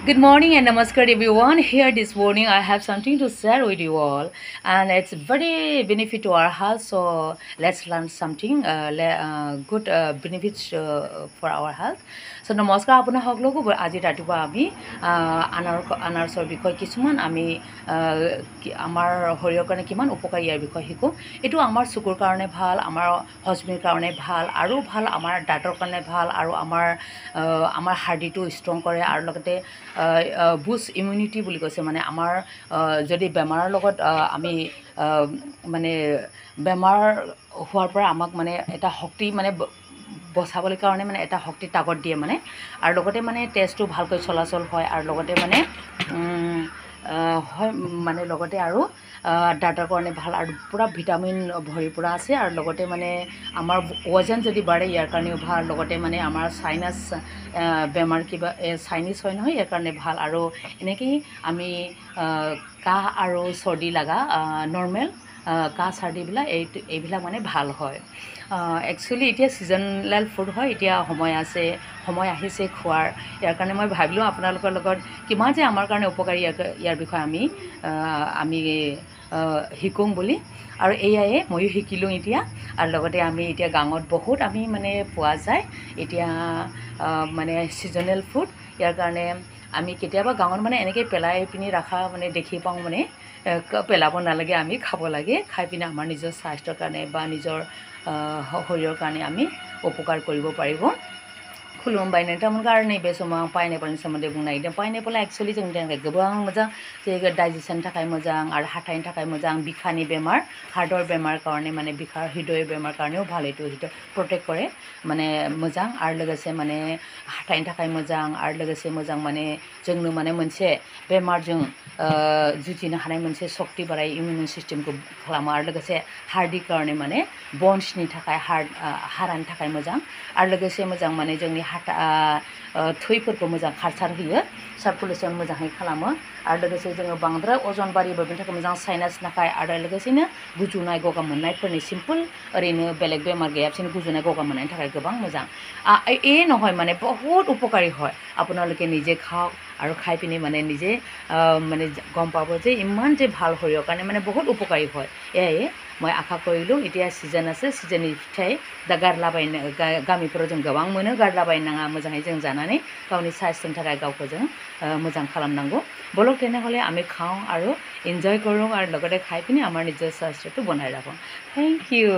Good morning and namaskar everyone. Here this morning I have something to share with you all, and it's very benefit to our health. So let's learn something good benefits for our health. So নমস্কাৰ আপোনাৰ সকলোকো আজি ৰাতিপুৱা আমি আনাৰসৰ বিষয়ে কিছুমান আমি আমাৰ শৰীৰৰ কাৰণে কিমান উপকাৰী ইয়াৰ বিষয়ে শিকোঁ। এইটো আমাৰ চকুৰ কাৰণে ভাল, আমাৰ হজমিৰ কাৰণে ভাল, আৰু ভাল আমাৰ দাঁতৰ কাৰণে ভাল, আৰু আমাৰ হাৰ্ডিটো ষ্ট্ৰং কৰে, আৰু লগতে বুষ্ট ইমিউনিটি বুলি কৈছে, মানে আমাৰ যদি বেমাৰৰ লগত আমি মানে বেমাৰ হোৱাৰ পৰা আমাক মানে এটা শক্তি মানে বচাবলৈ কাৰণে মানে এটা শক্তি তাগত দিয়ে মানে, আৰু লগতে মানে তেজটো ভালকৈ চলাচল হয়, আৰু লগতে মানে হয় মানে লগতে আৰু দাঁতৰ কাৰণে ভাল, আৰু পূৰা ভিটামিন ভৰি পৰা আছে, আৰু লগতে মানে আমাৰ ওজন যদি বাঢ়ে ইয়াৰ কাৰণেও ভাল, লগতে মানে আমাৰ চাইনাছ বেমাৰ কিবা চাইনিজ হয় নহয় ইয়াৰ কাৰণে ভাল, আৰু এনেকেই আমি কাহ আৰু চৰ্দি লগা নৰ্মেল কাহ চৰ্দিবিলাক এইবিলাক মানে ভাল হয়। একচুৱেলি এতিয়া ছিজনেল ফুড হয়, এতিয়া সময় আহিছে খোৱাৰ, ইয়াৰ কাৰণে মই ভাবিলোঁ আপোনালোকৰ লগত কিমান যে আমাৰ কাৰণে উপকাৰী ইয়াৰ বিষয়ে আমি শিকোঁ বুলি, আৰু এয়াই ময়ো শিকিলোঁ এতিয়া, আৰু লগতে আমি এতিয়া গাঁৱত বহুত আমি মানে পোৱা যায় এতিয়া মানে ছিজনেল ফুড, ইয়াৰ কাৰণে আমি কেতিয়াবা গাঁৱত মানে এনেকৈ পেলাই পিনি ৰখা মানে দেখি পাওঁ, মানে পেলাব নালাগে, আমি খাব লাগে, খাই পিনে আমাৰ নিজৰ স্বাস্থ্যৰ কাৰণে বা নিজৰ শৰীৰৰ কাৰণে আমি উপকাৰ কৰিব পাৰিব। खुलुमबाय नोंथांमोनखौ आरो नैबे समाव आं पाइनएपलनि सोमोन्दै बुंनो नागिरदों। पाइनएपला एक्सुवेलि जोंनि थाखाय गोबां मोजां, जेरै डाइजेसननि थाखाय मोजां, आरो हाथाइनि थाखाय मोजां, बिखानि बेमार, हार्टৰ बेमार কাৰণে মানে बिखा हृदय बेमार কাৰণেও ভাল, এইটো प्रटेक्ट কৰে মানে मोजां, आरो लोगोसे মানে हाथाइनि थाखाय मोजां, आरो लोगोसे मोजां মানে जोंनो माने मोनसे बेमारजों जुजिनो हानाय मोनसे शक्ति बाराय, इमिउन सिस्टेमखौ खालामो, आरो लोगोसे हार्टनि কাৰণে মানে बन्सनि थाखाय हारानि थाखाय मोजां, आरो लोगोसे मोजां माने जोंनि थैफोरखौ मोजां खारसार होयो, सार्कुलेसन मोजाङै खालामो, आरो लोगोसे जोङो बांद्राय अजन बारिबो बेनि थाखाय मोजां, साइनासनि थाखाय, आरो लोगोसेनो गुजुनाय गगा मोननायफोरनि सिम्पोल ओरैनो बेलेग बेमार गैयालासेनो गुजुनाय गगा मोननायनि थाखाय गोबां मोजां। নহয় মানে বহুত উপকাৰী হয়, আপোনালোকে নিজে খাওক, আৰু খাই পিনি মানে নিজে মানে গম পাব যে ইমান যে ভাল শৰীৰৰ কাৰণে মানে বহুত উপকাৰী হয়। এয়াই মই আশা কৰিলোঁ। এতিয়া ছিজন আছে, ছিজननि फिथाइ दा गारलाबायनो गामिफोराव जों गोबां मोनो, गारलाबायनो नाङा, मोजाङै जों जानानै गावनि স্বাস্থ্যৰ थाखाय গাঁৱকো जों মোজাং খালামনাंগো। বলক তেনেহ'লে আমি খাওঁ আৰু এনজয় কৰোঁ, আৰু লগতে খাই পিনি আমাৰ নিজৰ স্বাস্থ্যটো বনাই ৰাখোঁ। Thank U.